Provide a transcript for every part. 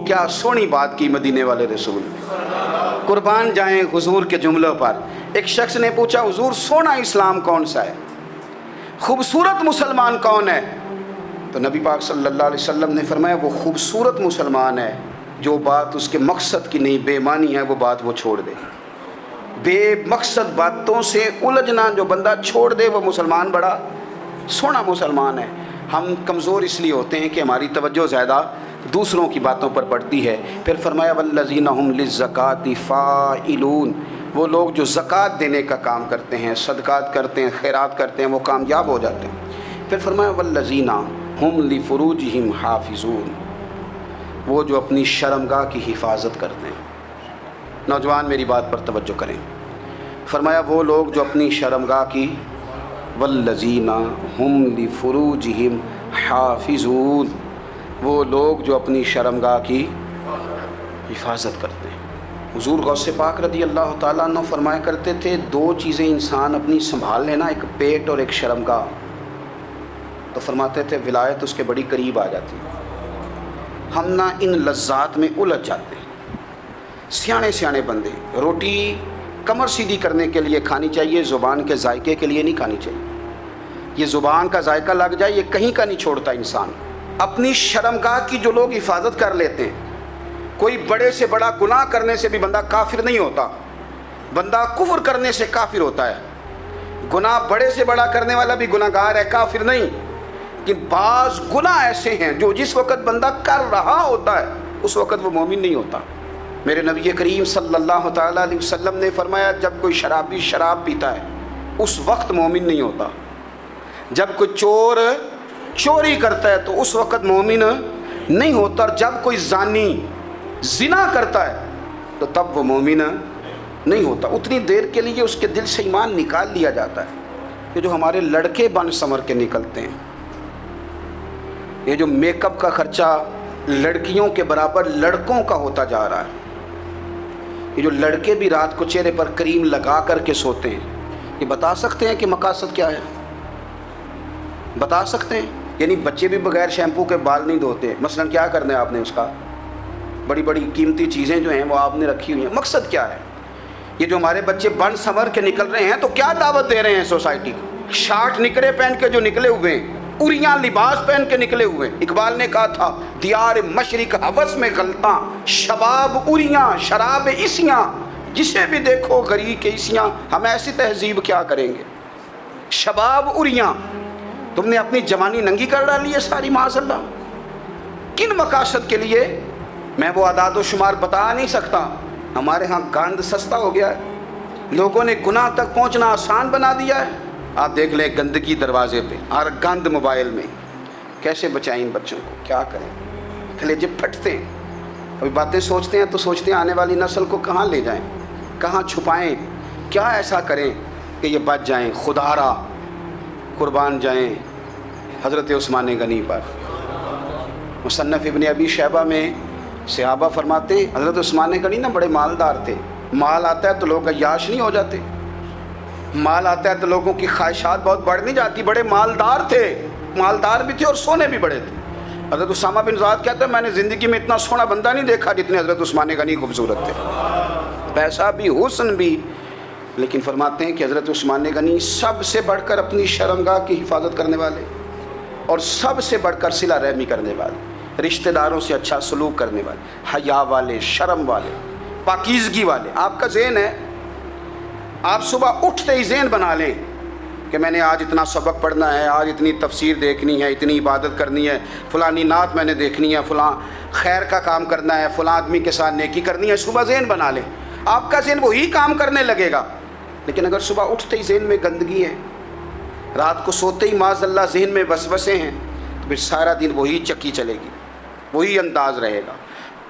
کیا سونی بات کی مدینے والے رسول نے، قربان جائیں حضور کے جملوں پر۔ ایک شخص نے پوچھا حضور سونا اسلام کون سا ہے، خوبصورت مسلمان کون ہے؟ تو نبی پاک صلی اللہ علیہ وسلم نے فرمایا وہ خوبصورت مسلمان ہے جو بات اس کے مقصد کی نہیں بے معنی ہے وہ بات وہ چھوڑ دے، بے مقصد باتوں سے الجھنا جو بندہ چھوڑ دے وہ مسلمان بڑا سونا مسلمان ہے۔ ہم کمزور اس لیے ہوتے ہیں کہ ہماری توجہ زیادہ دوسروں کی باتوں پر پڑتی ہے۔ پھر فرمایا والذین هم للزکاۃ فاعلون، وہ لوگ جو زکوٰۃ دینے کا کام کرتے ہیں، صدقات کرتے ہیں، خیرات کرتے ہیں، وہ کامیاب ہو جاتے ہیں۔ پھر فرمایا والذین هم لفروجہم حافظون، وہ جو اپنی شرمگاہ کی حفاظت کرتے ہیں۔ نوجوان میری بات پر توجہ کریں، فرمایا وہ لوگ جو اپنی شرمگاہ کی، والذین هم لفروجہم حافظون، وہ لوگ جو اپنی شرمگاہ کی حفاظت کرتے ہیں۔ حضور غوث پاک رضی اللہ تعالیٰ عنہ فرمایا کرتے تھے دو چیزیں انسان اپنی سنبھال لینا، ایک پیٹ اور ایک شرمگاہ، تو فرماتے تھے ولایت اس کے بڑی قریب آ جاتی۔ ہم نہ ان لذات میں الجھ جاتے ہیں۔ سیانے سیانے بندے روٹی کمر سیدھی کرنے کے لیے کھانی چاہیے، زبان کے ذائقے کے لیے نہیں کھانی چاہیے۔ یہ زبان کا ذائقہ لگ جائے یہ کہیں کا نہیں چھوڑتا انسان۔ اپنی شرمگاہ کی جو لوگ حفاظت کر لیتے ہیں، کوئی بڑے سے بڑا گناہ کرنے سے بھی بندہ کافر نہیں ہوتا، بندہ کفر کرنے سے کافر ہوتا ہے۔ گناہ بڑے سے بڑا کرنے والا بھی گناہ گار ہے، کافر نہیں۔ لیکن بعض گناہ ایسے ہیں جو جس وقت بندہ کر رہا ہوتا ہے اس وقت وہ مومن نہیں ہوتا۔ میرے نبی کریم صلی اللہ تعالیٰ علیہ وسلم نے فرمایا جب کوئی شرابی شراب پیتا ہے اس وقت مومن نہیں ہوتا، جب کوئی چور چوری کرتا ہے تو اس وقت مومن نہیں ہوتا، اور جب کوئی زانی زنا کرتا ہے تو تب وہ مومن نہیں ہوتا۔ اتنی دیر کے لیے اس کے دل سے ایمان نکال لیا جاتا ہے۔ یہ جو ہمارے لڑکے بن سنور کے نکلتے ہیں، یہ جو میک اپ کا خرچہ لڑکیوں کے برابر لڑکوں کا ہوتا جا رہا ہے، یہ جو لڑکے بھی رات کو چہرے پر کریم لگا کر کے سوتے ہیں، یہ بتا سکتے ہیں کہ مقاصد کیا ہے؟ بتا سکتے ہیں؟ یعنی بچے بھی بغیر شیمپو کے بال نہیں دھوتے، مثلا کیا کرنا ہے آپ نے اس کا؟ بڑی بڑی قیمتی چیزیں جو ہیں وہ آپ نے رکھی ہوئی ہیں، مقصد کیا ہے؟ یہ جو ہمارے بچے بن سنور کے نکل رہے ہیں تو کیا دعوت دے رہے ہیں سوسائٹی کو؟ شارٹ نکرے پہن کے جو نکلے ہوئے ہیں، اریاں لباس پہن کے نکلے ہوئے ہیں۔ اقبال نے کہا تھا دیار مشرق ہوس میں غلطاں، شباب اریاں شراب عیسیاں، جسے بھی دیکھو غریق عیسیاں۔ ہم ایسی تہذیب کیا کریں گے؟ شباب اریاں، تم نے اپنی جوانی ننگی کر ڈالی ہے ساری، معاذ اللہ۔ کن مقاصد کے لیے؟ میں وہ اعداد و شمار بتا نہیں سکتا۔ ہمارے ہاں گند سستا ہو گیا ہے، لوگوں نے گناہ تک پہنچنا آسان بنا دیا ہے۔ آپ دیکھ لیں گندگی دروازے پہ اور گند موبائل میں، کیسے بچائیں ان بچوں کو؟ کیا کریں؟ کلیجے پھٹتے ہیں۔ ابھی باتیں سوچتے ہیں تو سوچتے ہیں آنے والی نسل کو کہاں لے جائیں، کہاں چھپائیں، کیا ایسا کریں کہ یہ بچ جائیں۔ خدا را قربان جائیں حضرت عثمان غنی پر۔ مصنف ابن ابی شیبہ میں صحابہ فرماتے ہیں حضرت عثمان غنی نا بڑے مالدار تھے۔ مال آتا ہے تو لوگ عیاش نہیں ہو جاتے، مال آتا ہے تو لوگوں کی خواہشات بہت بڑھ نہیں جاتی۔ بڑے مالدار تھے، مالدار بھی تھے اور سونے بھی بڑے تھے۔ حضرت اسامہ بن زید کہتے ہیں میں نے زندگی میں اتنا سونا بندہ نہیں دیکھا جتنے حضرت عثمان غنی خوبصورت تھے، پیسہ بھی حسن بھی۔ لیکن فرماتے ہیں کہ حضرت عثمان غنی سب سے بڑھ کر اپنی شرمگاہ کی حفاظت کرنے والے، اور سب سے بڑھ کر صلہ رحمی کرنے والے، رشتہ داروں سے اچھا سلوک کرنے والے، حیا والے، شرم والے، پاکیزگی والے۔ آپ کا ذہن ہے، آپ صبح اٹھتے ہی ذہن بنا لیں کہ میں نے آج اتنا سبق پڑھنا ہے، آج اتنی تفسیر دیکھنی ہے، اتنی عبادت کرنی ہے، فلانی نعت میں نے دیکھنی ہے، فلاں خیر کا کام کرنا ہے، فلاں آدمی کے ساتھ نیکی کرنی ہے۔ صبح ذہن بنا لیں، آپ کا ذہن وہی کام کرنے لگے گا۔ لیکن اگر صبح اٹھتے ہی ذہن میں گندگی ہے، رات کو سوتے ہی معاذ اللہ ذہن میں وسوسے ہیں، تو پھر سارا دن وہی چکی چلے گی، وہی انداز رہے گا۔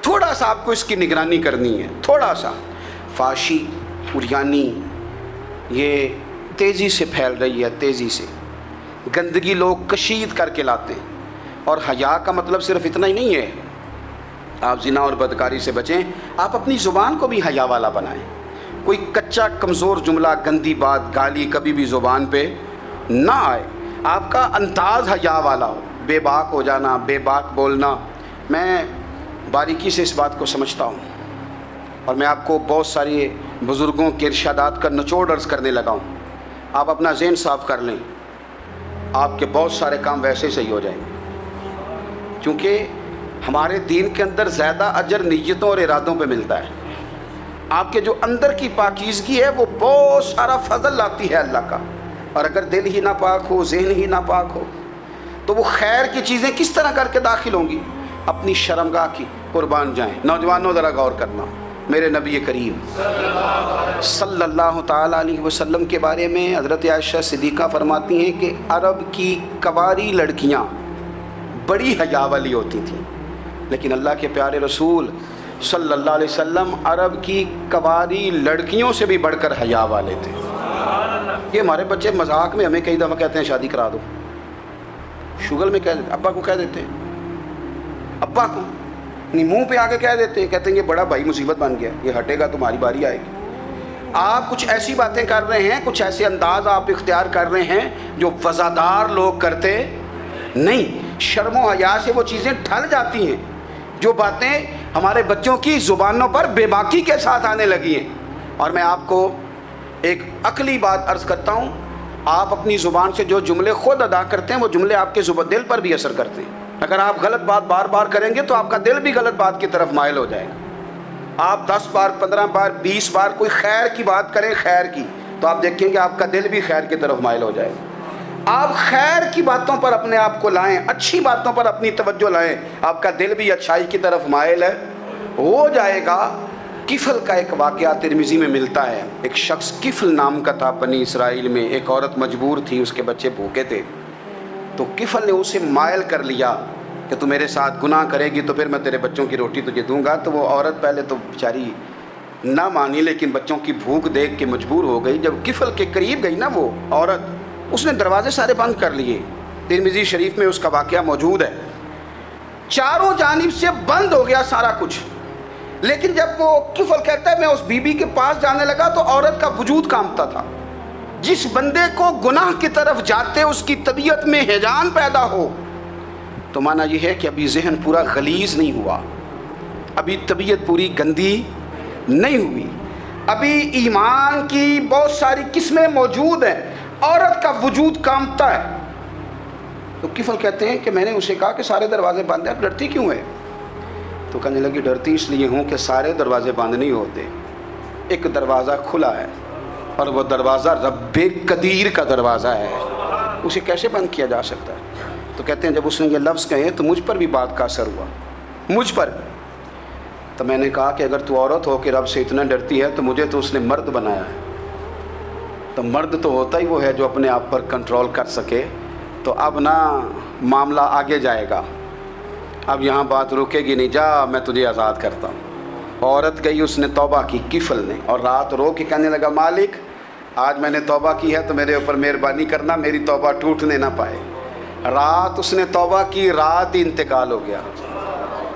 تھوڑا سا آپ کو اس کی نگرانی کرنی ہے، تھوڑا سا۔ فحاشی، عریانی یہ تیزی سے پھیل رہی ہے، تیزی سے گندگی لوگ کشید کر کے لاتے ہیں۔ اور حیا کا مطلب صرف اتنا ہی نہیں ہے آپ زنا اور بدکاری سے بچیں، آپ اپنی زبان کو بھی حیا والا بنائیں۔ کوئی کچا کمزور جملہ، گندی بات، گالی کبھی بھی زبان پہ نہ آئے، آپ کا انداز حیا والا ہو۔ بے باک ہو جانا، بے باک بولنا۔ میں बारीकी से इस बात को समझता हूँ और मैं आपको बहुत सारे बुज़ुर्गों के इरशादात का निचोड़ अर्ज़ करने लगा हूँ। आप अपना ज़हन साफ़ कर लें, आपके बहुत सारे काम वैसे ही सही हो जाएंगे, क्योंकि हमारे दीन के अंदर ज़्यादा अजर नीयतों और इरादों पे मिलता है। आपके जो अंदर की पाकीज़गी है वो बहुत सारा फजल लाती है अल्लाह का, और अगर दिल ही नापाक हो, ज़हन ही नापाक हो, तो वो खैर की चीज़ें किस तरह करके दाखिल होंगी? अपनी शर्मगाह की कुर्बान जाएं। नौजवानों ज़रा गौर करना, मेरे नबी करीम सल्लल्लाहु ताला अलैहि वसल्लम के बारे में हज़रत आयशा सिद्दीक़ा फरमाती हैं कि अरब की कवारी लड़कियां बड़ी हया वाली होती थीं, लेकिन अल्लाह के प्यारे रसूल सल्लल्लाहु अलैहि वसल्लम अरब की कवारी लड़कियों से भी बढ़कर हया वाले थे। ये हमारे बच्चे मजाक में हमें कई दफ़ा कहते हैं शादी करा दो, शुगल में कह देते, अब्बा को कह देते हैं, अब्बा को नहीं, मुँह पे आके कह देते हैं, कहते हैं ये बड़ा भाई मुसीबत बन गया, ये हटेगा तुम्हारी बारी आएगी। आप कुछ ऐसी बातें कर रहे हैं, कुछ ऐसे अंदाज आप इख्तियार कर रहे हैं जो वज़ादार लोग करते नहीं। शर्म हया से वो चीज़ें ढल जाती हैं, जो बातें हमारे बच्चों की ज़ुबानों पर बेबाकी के साथ आने लगी हैं। और मैं आपको एक अकली बात अर्ज़ करता हूँ, आप अपनी ज़ुबान से जो जुमले ख़ुद अदा करते हैं वो जुमले आपके दिल पर भी असर करते हैं। अगर आप गलत बात बार बार करेंगे तो आपका दिल भी गलत बात की तरफ माइल हो जाएगा। आप 10 बार, 15 बार, 20 बार कोई खैर की बात करें, खैर की, तो आप देखेंगे आपका दिल भी खैर की तरफ माइल हो जाएगा। आप खैर की बातों पर अपने आप को लाएं, अच्छी बातों पर अपनी तवज्जो लाएं, आपका दिल भी अच्छाई की तरफ माइल हो जाएगा। किफल का एक वाक़या तिरमिज़ी में मिलता है। एक शख्स किफल नाम का था बनी इसराइल में। एक औरत मजबूर थी, उसके बच्चे भूखे थे, तो किफल ने उसे मायल कर लिया कि तू मेरे साथ गुनाह करेगी तो फिर मैं तेरे बच्चों की रोटी तुझे दूंगा। तो वो औरत पहले तो बेचारी ना मानी, लेकिन बच्चों की भूख देख के मजबूर हो गई। जब किफल के करीब गई ना वो औरत, उसने दरवाजे सारे बंद कर लिए। तिरमिज़ी शरीफ में उसका वाक़या मौजूद है। चारों जानिब से बंद हो गया सारा कुछ। लेकिन जब वो किफल कहता है मैं उस बीबी के पास जाने लगा तो औरत का वजूद कांपता था। जिस बंदे को गुनाह की तरफ जाते उसकी तबीयत में हिजान पैदा हो, तो माना यह है कि अभी जहन पूरा गलीज़ नहीं हुआ, अभी तबीयत पूरी गंदी नहीं हुई, अभी ईमान की बहुत सारी किस्में मौजूद हैं, औरत का वजूद कांपता है। तो किफल कहते हैं कि मैंने उसे कहा कि सारे दरवाजे बंद हैं, डरती क्यों है? तो कहने लगी डरती इसलिए हूँ कि सारे दरवाजे बंद नहीं होते, एक दरवाज़ा खुला है और वो दरवाज़ा रब्बे कदीर का दरवाज़ा है, उसे कैसे बंद किया जा सकता है? तो कहते हैं जब उसने ये लफ्ज़ कहे तो मुझ पर भी बात का असर हुआ, मुझ पर। तो मैंने कहा कि अगर तू औरत हो के रब से इतना डरती है तो मुझे तो उसने मर्द बनाया है, तो मर्द तो होता ही वो है जो अपने आप पर कंट्रोल कर सके। तो अब ना मामला आगे जाएगा, अब यहाँ बात रुकेगी नहीं, जा मैं तुझे आज़ाद करता हूँ। औरत गई, उसने तौबा की किफल ने, और रात रो के कहने लगा मालिक आज मैंने तौबा की है तो मेरे ऊपर मेहरबानी करना, मेरी तौबा टूटने ना पाए। रात उसने तौबा की, रात ही इंतकाल हो गया।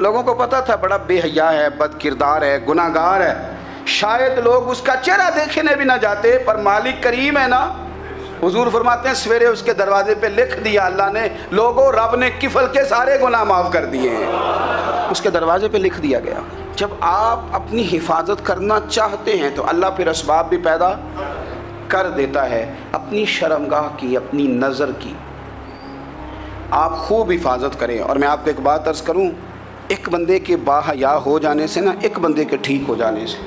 लोगों को पता था बड़ा बेहया है, बद किरदार है, गुनाहगार है, शायद लोग उसका चेहरा देखने भी ना जाते, पर मालिक करीम है ना। हुजूर फरमाते हैं सवेरे उसके दरवाजे पे लिख दिया अल्लाह ने, लोगों रब ने किफल के सारे गुनाह माफ़ कर दिए हैं, उसके दरवाजे पे लिख दिया गया। जब आप अपनी हिफाजत करना चाहते हैं तो अल्लाह फिर असबाब भी पैदा कर देता है। अपनी शर्मगाह की, अपनी नज़र की आप खूब हिफाजत करें। और मैं आपको एक बात अर्ज़ करूं, एक बंदे के बाहया हो जाने से ना, एक बंदे के ठीक हो जाने से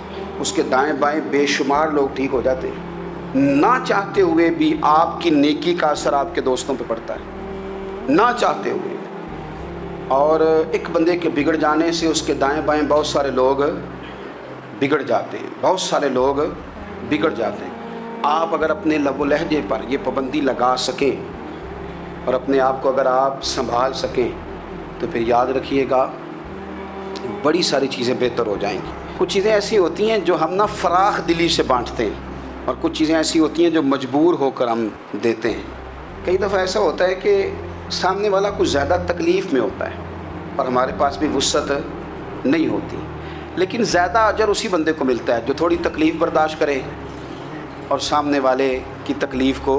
उसके दाएं बाएं बेशुमार लोग ठीक हो जाते हैं। ना चाहते हुए भी आपकी नेकी का असर आपके दोस्तों पे पड़ता है, ना चाहते हुए। और एक बंदे के बिगड़ जाने से उसके दाएं बाएं बहुत सारे लोग बिगड़ जाते हैं, बहुत सारे लोग बिगड़ जाते हैं। आप अगर अपने लब व लहजे पर ये पाबंदी लगा सकें और अपने आप को अगर आप संभाल सकें तो फिर याद रखिएगा बड़ी सारी चीज़ें बेहतर हो जाएंगी। कुछ चीज़ें ऐसी होती हैं जो हम ना फराख दिली से बांटते हैं, और कुछ चीज़ें ऐसी होती हैं जो मजबूर होकर हम देते हैं। कई दफ़ा ऐसा होता है कि सामने वाला कुछ ज़्यादा तकलीफ़ में होता है और हमारे पास भी वुसअत नहीं होती, लेकिन ज़्यादा अजर उसी बंदे को मिलता है जो थोड़ी तकलीफ़ बर्दाश्त करे और सामने वाले की तकलीफ़ को